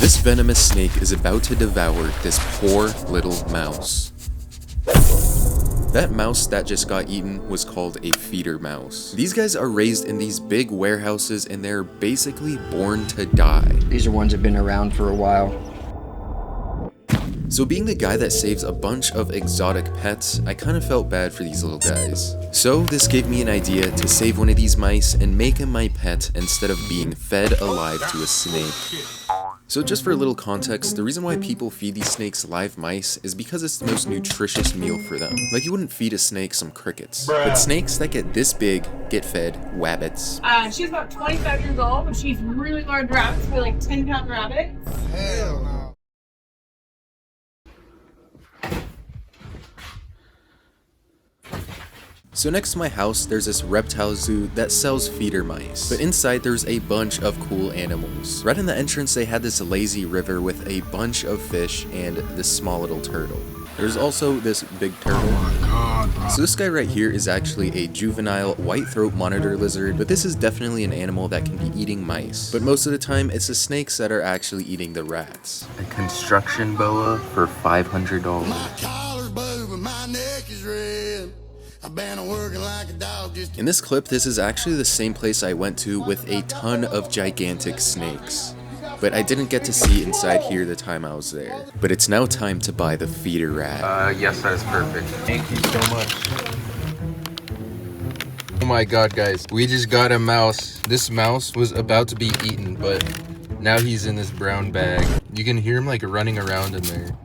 This venomous snake is about to devour this poor little mouse. That mouse that just got eaten was called a feeder mouse. These guys are raised in these big warehouses and they're basically born to die. These are ones that have been around for a while. So being the guy that saves a bunch of exotic pets, I kind of felt bad for these little guys. So this gave me an idea to save one of these mice and make him my pet instead of being fed alive to a snake. So just for a little context, the reason why people feed these snakes live mice is because it's the most nutritious meal for them. Like you wouldn't feed a snake some crickets. But snakes that get this big get fed wabbits. She's about 25 years old, but she's really large rabbits, really like 10-pound rabbits. Hell no. So next to my house, there's this reptile zoo that sells feeder mice. But inside there's a bunch of cool animals. Right in the entrance they had this lazy river with a bunch of fish and this small little turtle. There's also this big turtle. Oh my God, bro. So this guy right here is actually a juvenile white throat monitor lizard, but this is definitely an animal that can be eating mice. But most of the time it's the snakes that are actually eating the rats. A construction boa for $500. My collar's blue and my neck is red. I've been working like a dog just In this clip, this is actually the same place I went to with a ton of gigantic snakes. But I didn't get to see inside here the time I was there. But it's now time to buy the feeder rat. Yes, that is perfect. Thank you so much. Oh my god, guys. We just got a mouse. This mouse was about to be eaten, but now he's in this brown bag. You can hear him like running around in there.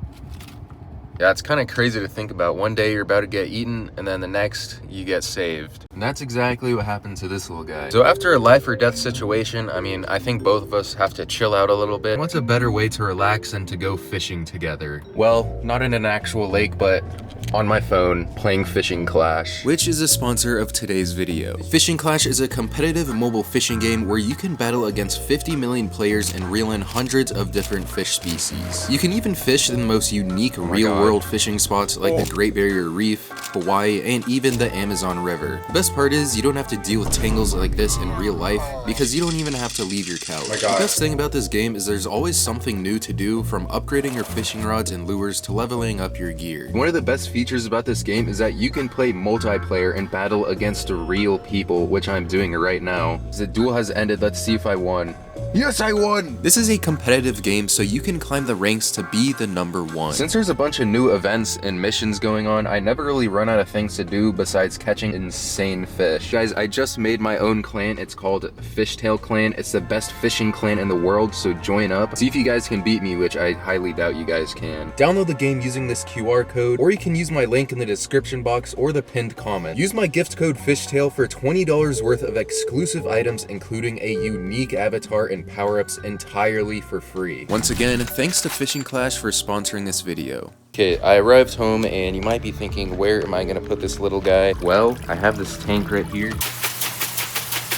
Yeah, it's kind of crazy to think about. One day you're about to get eaten, and then the next you get saved. And that's exactly what happened to this little guy. So after a life or death situation, I mean, I think both of us have to chill out a little bit. What's a better way to relax than to go fishing together? Well, not in an actual lake, but on my phone, playing Fishing Clash. Which is a sponsor of today's video. Fishing Clash is a competitive mobile fishing game where you can battle against 50 million players and reel in hundreds of different fish species. You can even fish in the most unique real-world fishing spots like the Great Barrier Reef, Hawaii, and even the Amazon River. The best part is you don't have to deal with tangles like this in real life because you don't even have to leave your couch. The best thing about this game is there's always something new to do, from upgrading your fishing rods and lures to leveling up your gear. One of the best features about this game is that you can play multiplayer and battle against real people, which I'm doing right now. The duel has ended. Let's see if I won. Yes, I won! This is a competitive game, so you can climb the ranks to be the #1. Since there's a bunch of new events and missions going on, I never really run out of things to do besides catching insane fish. Guys, I just made my own clan. It's called FISHTALE Clan. It's the best fishing clan in the world, so join up. See if you guys can beat me, which I highly doubt you guys can. Download the game using this QR code, or you can use my link in the description box or the pinned comment. Use my gift code FISHTALE for $20 worth of exclusive items, including a unique avatar and power-ups entirely for free. Once again, thanks to Fishing Clash for sponsoring this video. Okay, I arrived home and you might be thinking, where am I gonna put this little guy? Well, I have this tank right here,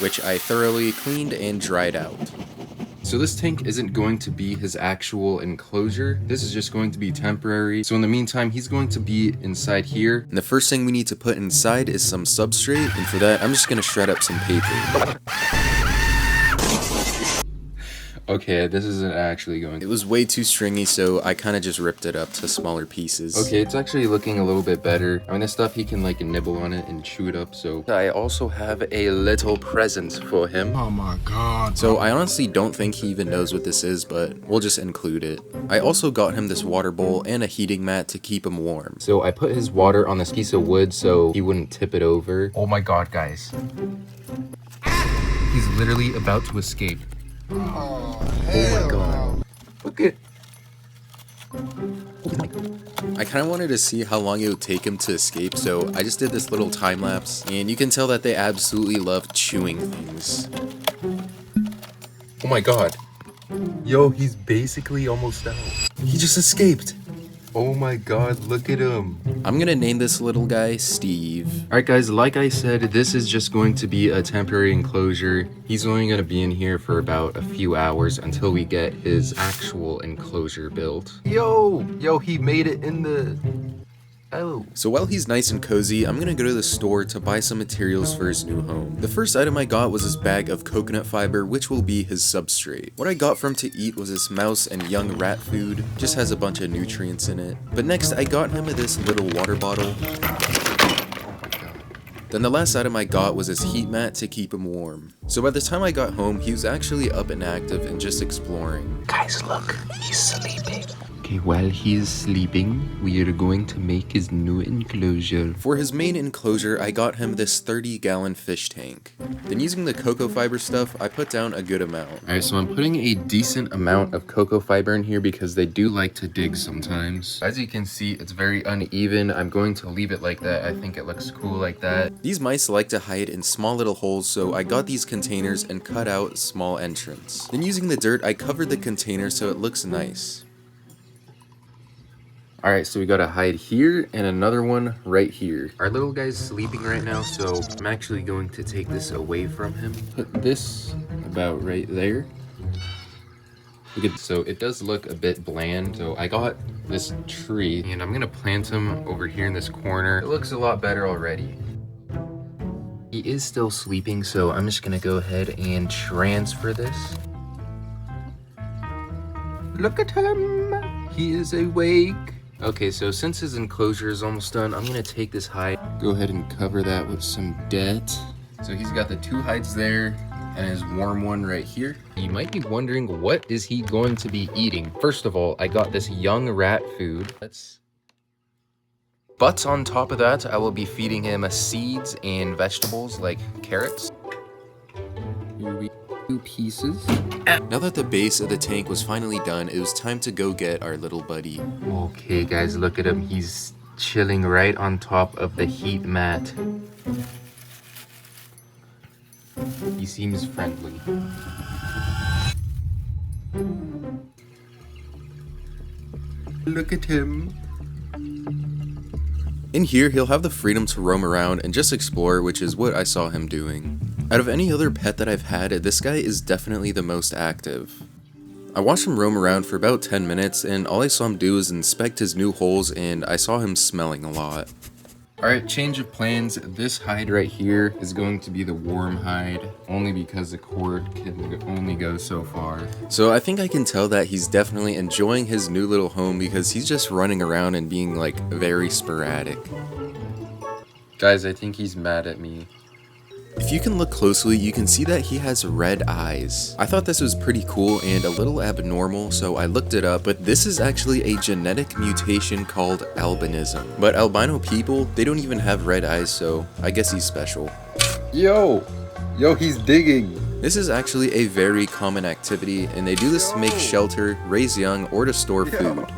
which I thoroughly cleaned and dried out. So this tank isn't going to be his actual enclosure. This is just going to be temporary. So in the meantime, he's going to be inside here. And the first thing we need to put inside is some substrate. And for that, I'm just gonna shred up some paper. Okay, this isn't actually going. It was way too stringy, so I kind of just ripped it up to smaller pieces. Okay, it's actually looking a little bit better. I mean, this stuff, he can like nibble on it and chew it up, so. I also have a little present for him. Oh my God. So I honestly don't think he even knows what this is, but we'll just include it. I also got him this water bowl and a heating mat to keep him warm. So I put his water on this piece of wood so he wouldn't tip it over. Oh my god, guys. He's literally about to escape. Oh my God. Okay. I kind of wanted to see how long it would take him to escape, so I just did this little time lapse, and you can tell that they absolutely love chewing things. Oh my god. Yo, he's basically almost out. He just escaped. Oh my god, look at him. I'm gonna name this little guy Steve. Alright guys, like I said, this is just going to be a temporary enclosure. He's only gonna be in here for about a few hours until we get his actual enclosure built. Yo, he made it in the... Oh. So while he's nice and cozy, I'm gonna go to the store to buy some materials for his new home. The first item I got was this bag of coconut fiber, which will be his substrate. What I got for him to eat was this mouse and young rat food, just has a bunch of nutrients in it. But next I got him this little water bottle. Then the last item I got was his heat mat to keep him warm. So by the time I got home, he was actually up and active and just exploring. Guys, look, he's sleeping. Okay, while he is sleeping, we are going to make his new enclosure. For his main enclosure, I got him this 30-gallon fish tank. Then using the cocoa fiber stuff, I put down a good amount. Alright, so I'm putting a decent amount of cocoa fiber in here because they do like to dig sometimes. As you can see, it's very uneven. I'm going to leave it like that. I think it looks cool like that. These mice like to hide in small little holes, so I got these containers and cut out a small entrance. Then using the dirt, I covered the container so it looks nice. Alright, so we got a hide here and another one right here. Our little guy's sleeping right now, so I'm actually going to take this away from him. Put this about right there. So it does look a bit bland, so I got this tree and I'm gonna plant him over here in this corner. It looks a lot better already. He is still sleeping, so I'm just gonna go ahead and transfer this. Look at him! He is awake. Okay, so since his enclosure is almost done, I'm gonna take this hide, go ahead and cover that with some dirt. So he's got the two hides there and his warm one right here. You might be wondering, what is he going to be eating? First of all, I got this young rat food. But on top of that, I will be feeding him seeds and vegetables like carrots. Here we two pieces. Now that the base of the tank was finally done, it was time to go get our little buddy. Okay guys, look at him. He's chilling right on top of the heat mat. He seems friendly. Look at him. In here, he'll have the freedom to roam around and just explore, which is what I saw him doing. Out of any other pet that I've had, this guy is definitely the most active. I watched him roam around for about 10 minutes, and all I saw him do is inspect his new holes, and I saw him smelling a lot. Alright, change of plans. This hide right here is going to be the warm hide, only because the cord can only go so far. So I think I can tell that he's definitely enjoying his new little home because he's just running around and being like very sporadic. Guys, I think he's mad at me. If you can look closely, you can see that he has red eyes. I thought this was pretty cool and a little abnormal, so I looked it up, but this is actually a genetic mutation called albinism. But albino people, they don't even have red eyes, so I guess he's special. Yo, he's digging. This is actually a very common activity, and they do this to make shelter, raise young, or to store food.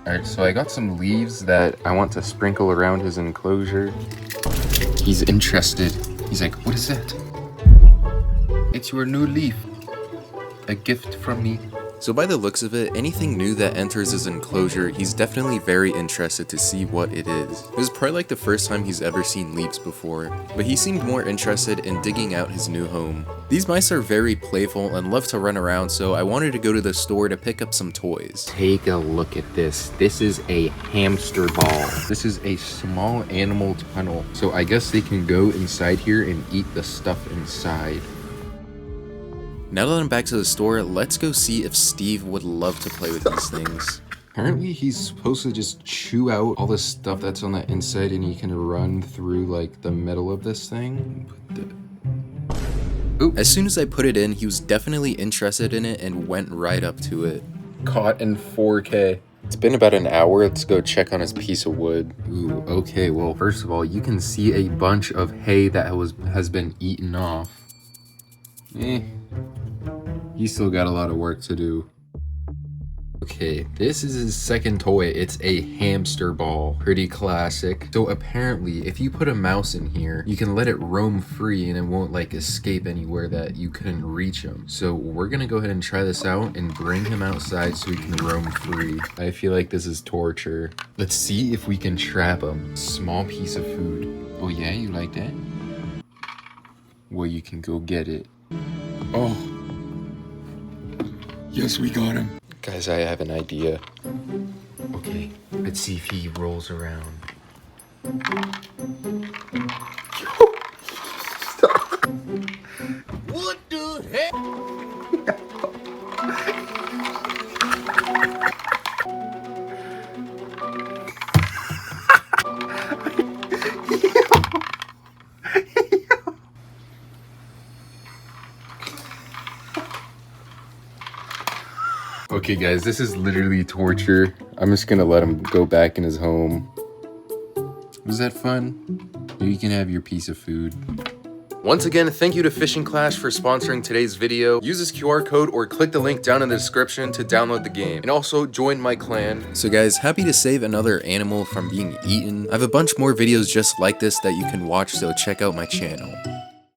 Alright, so I got some leaves that I want to sprinkle around his enclosure. He's interested. He's like, what is that? It's your new leaf. A gift from me. So by the looks of it, anything new that enters his enclosure, he's definitely very interested to see what it is. This is probably like the first time he's ever seen leaves before, but he seemed more interested in digging out his new home. These mice are very playful and love to run around, so I wanted to go to the store to pick up some toys. Take a look at this. This is a hamster ball. This is a small animal tunnel, so I guess they can go inside here and eat the stuff inside. Now that I'm back to the store, let's go see if Steve would love to play with these things. Apparently he's supposed to just chew out all the stuff that's on the inside and he can run through like the middle of this thing. As soon as I put it in, he was definitely interested in it and went right up to it. Caught in 4K. It's been about an hour. Let's go check on his piece of wood. Ooh, okay, well, first of all, you can see a bunch of hay that has been eaten off. He's still got a lot of work to do. Okay, this is his second toy. It's a hamster ball. Pretty classic. So apparently, if you put a mouse in here, you can let it roam free and it won't like escape anywhere that you couldn't reach him. So we're gonna go ahead and try this out and bring him outside so he can roam free. I feel like this is torture. Let's see if we can trap him. Small piece of food. Oh yeah, you like that? Well, you can go get it. Oh. Yes, we got him. Guys, I have an idea. Okay, let's see if he rolls around. What the heck? Okay guys, this is literally torture. I'm just gonna let him go back in his home. Was that fun? You can have your piece of food. Once again, thank you to Fishing Clash for sponsoring today's video. Use this QR code or click the link down in the description to download the game. And also join my clan. So guys, happy to save another animal from being eaten. I have a bunch more videos just like this that you can watch, so check out my channel.